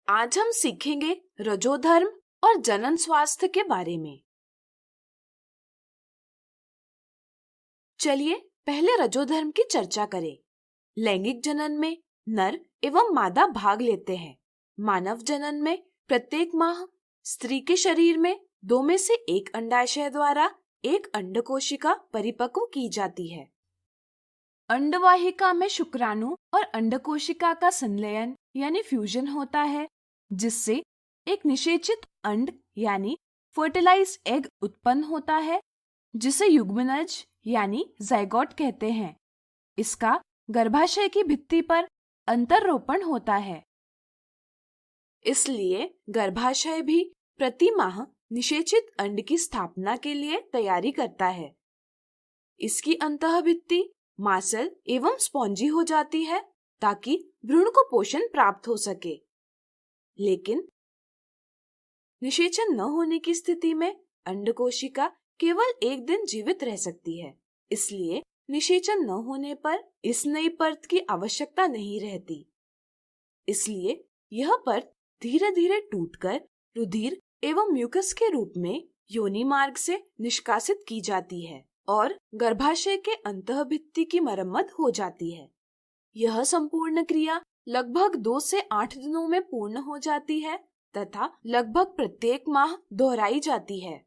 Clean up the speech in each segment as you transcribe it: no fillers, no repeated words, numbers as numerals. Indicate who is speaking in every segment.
Speaker 1: आज हम सीखेंगे रजोधर्म और जनन स्वास्थ्य के बारे में। चलिए पहले रजोधर्म की चर्चा करें। लैंगिक जनन में नर एवं मादा भाग लेते हैं। मानव जनन में प्रत्येक माह स्त्री के शरीर में 2 में से 1 अंडाशय द्वारा एक अंडकोशिका परिपक्व की जाती है। अंडवाहिका में शुक्राणु और अंडकोशिका का संलयन यानी फ्यूजन होता है, जिससे एक निषेचित अंड यानी फर्टिलाइज्ड एग उत्पन्न होता है, जिसे युग्मनज यानी जाइगोट कहते हैं। इसका गर्भाशय की भित्ति पर अंतररोपण होता है। इसलिए गर्भाशय भी प्रति माह निषेचित अंड की स्थापना के लिए तैयारी करता है। इसकी अंतःभित्ति मांसल एवं स्पॉन्जी हो जाती है ताकि भ्रूण को पोषण प्राप्त हो सके। लेकिन निषेचन न होने की स्थिति में अंडकोशिका केवल 1 दिन जीवित रह सकती है। इसलिए निषेचन न होने पर इस नई परत की आवश्यकता नहीं रहती। इसलिए यह परत धीरे धीरे टूटकर रुधिर एवं म्यूकस के रूप में योनि मार्ग से निष्कासित की जाती है और गर्भाशय के अंतःभित्ति की मरम्मत हो जाती है। यह संपूर्ण क्रिया लगभग 2 से 8 दिनों में पूर्ण हो जाती है तथा लगभग प्रत्येक माह दोहराई जाती है।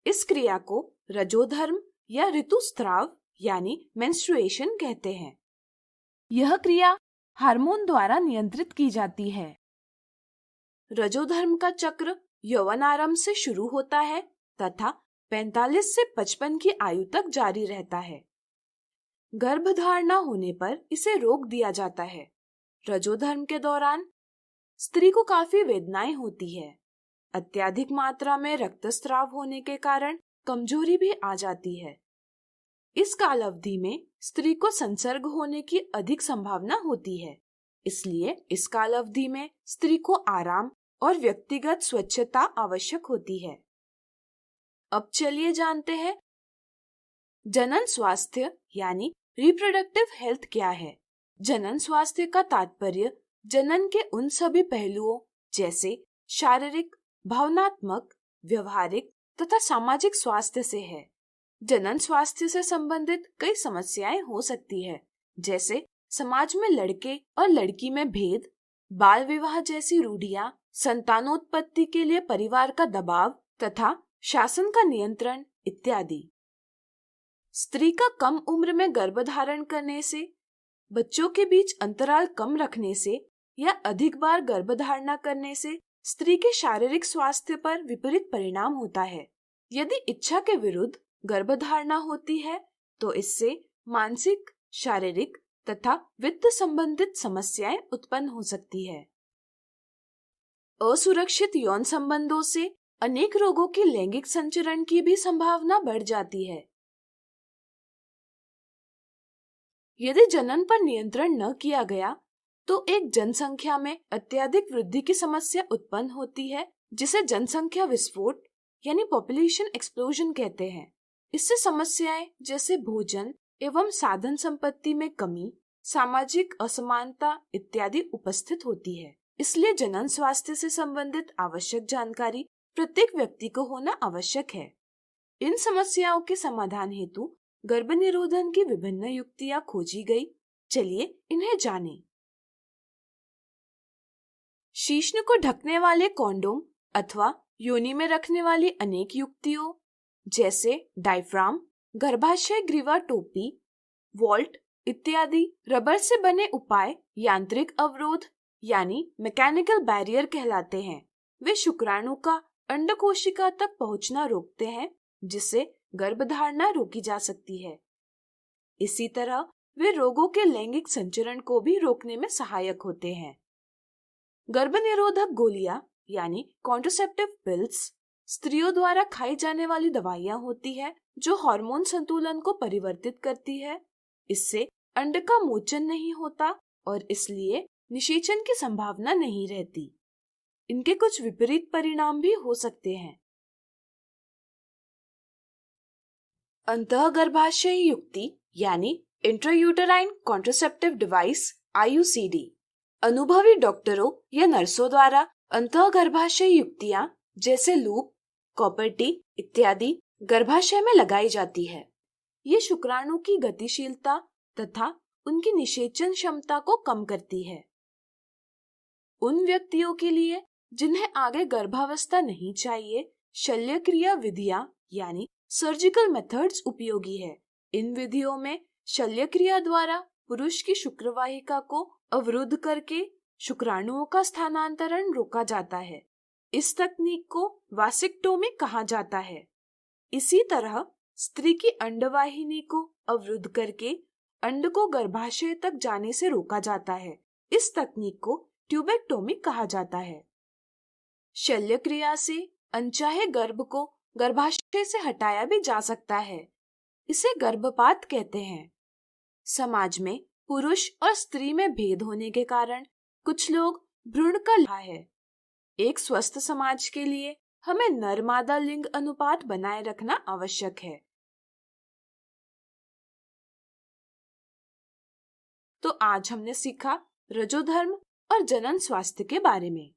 Speaker 1: इस क्रिया को रजोधर्म या ऋतुस्राव यानी मेंस्ट्रुएशन कहते हैं। यह क्रिया हार्मोन द्वारा नियंत्रित की जाती है। रजोधर्म का चक्र यौवनारंभ से शुरू होता है तथा 45 से 55 की आयु तक जारी रहता है। गर्भधारणा होने पर इसे रोक दिया जाता है। रजोधर्म के दौरान स्त्री को काफी वेदनाएं होती है। अत्यधिक मात्रा में रक्तस्राव होने के कारण कमजोरी भी आ जाती है। इस काल अवधि में स्त्री को संसर्ग होने की अधिक संभावना होती है। इसलिए इस काल अवधि में स्त्री को आराम और व्यक्तिगत स्वच्छता आवश्यक होती है। अब चलिए जानते हैं जनन स्वास्थ्य यानी रिप्रोडक्टिव हेल्थ क्या है। जनन स्वास्थ्य का तात्पर्य जनन के उन सभी पहलुओं जैसे शारीरिक, भावनात्मक, व्यवहारिक तथा सामाजिक स्वास्थ्य से है। जनन स्वास्थ्य से संबंधित कई समस्याएं हो सकती है, जैसे समाज में लड़के और लड़की में भेद, बाल विवाह जैसी रूढ़ियां, संतानोत्पत्ति के लिए परिवार का दबाव तथा शासन का नियंत्रण इत्यादि। स्त्री का कम उम्र में गर्भधारण करने से, बच्चों के बीच अंतराल कम रखने से या अधिक बार गर्भधारणा करने से स्त्री के शारीरिक स्वास्थ्य पर विपरीत परिणाम होता है। यदि इच्छा के विरुद्ध गर्भधारणा होती है तो इससे मानसिक, शारीरिक तथा वित्त संबंधित समस्याएं उत्पन्न हो सकती है। असुरक्षित यौन संबंधों से अनेक रोगों की लैंगिक संचरण की भी संभावना बढ़ जाती है। यदि जनन पर नियंत्रण न किया गया तो एक जनसंख्या में अत्यधिक वृद्धि की समस्या उत्पन्न होती है, जिसे जनसंख्या विस्फोट यानी पॉपुलेशन एक्सप्लोजन कहते हैं। इससे समस्याएं जैसे भोजन एवं साधन संपत्ति में कमी, सामाजिक असमानता इत्यादि उपस्थित होती है। इसलिए जनन स्वास्थ्य से संबंधित आवश्यक जानकारी प्रत्येक व्यक्ति को होना आवश्यक है। इन समस्याओं के समाधान हेतु गर्भनिरोधन की विभिन्न युक्तियां खोजी गई। चलिए इन्हें जानें। शीश्न को ढकने वाले कॉन्डोम अथवा योनि में रखने वाली अनेक युक्तियों जैसे डायफ्राम, गर्भाशय ग्रीवा टोपी, वॉल्ट इत्यादि रबर से बने उपाय यांत्रिक अवरोध यानी मैकेनिकल बैरियर कहलाते हैं। वे शुक्राणु का अंडकोशिका तक पहुंचना रोकते हैं, जिससे गर्भधारणा रोकी जा सकती है। इसी तरह वे रोगों के लैंगिक संचरण को भी रोकने में सहायक होते हैं। गर्भनिरोधक गोलियां यानी कॉन्ट्रासेप्टिव पिल्स स्त्रियों द्वारा खाई जाने वाली दवाइयां होती है जो हार्मोन संतुलन को परिवर्तित करती है। इससे अंड का मोचन नहीं होता और इसलिए निषेचन की संभावना नहीं रहती। इनके कुछ विपरीत परिणाम भी हो सकते हैं। अंतःगर्भाशयी युक्ति यानी इंट्रायूटेराइन कॉन्ट्रासेप्टिव डिवाइस IUCD अनुभवी डॉक्टरों या नर्सों द्वारा अंतःगर्भाशय युक्तियां जैसे लूप, कॉपर्टी इत्यादि गर्भाशय में लगाई जाती है। ये शुक्राणु की गतिशीलता तथा उनकी निषेचन क्षमता को कम करती है। उन व्यक्तियों के लिए जिन्हें आगे गर्भावस्था नहीं चाहिए, शल्यक्रिया विधियां यानी सर्जिकल मेथड्स उपयोगी है। इन विधियों में शल्यक्रिया द्वारा पुरुष की शुक्रवाहिका को अवरुद्ध करके शुक्राणुओं का स्थानांतरण रोका जाता है। इस तकनीक को वासेक्टोमी कहा जाता है। इसी तरह स्त्री की अंडवाहिनी को अवरुद्ध करके अंड को गर्भाशय तक जाने से रोका जाता है। इस तकनीक को ट्यूबेक्टोमी कहा जाता है। शल्यक्रिया से अनचाहे गर्भ को गर्भाशय से हटाया भी जा सकता है। इसे गर्भपात कहते हैं। समाज में पुरुष और स्त्री में भेद होने के कारण कुछ लोग भ्रूण का लिया है। एक स्वस्थ समाज के लिए हमें नर मादा लिंग अनुपात बनाए रखना आवश्यक है। तो आज हमने सीखा रजोधर्म और जनन स्वास्थ्य के बारे में।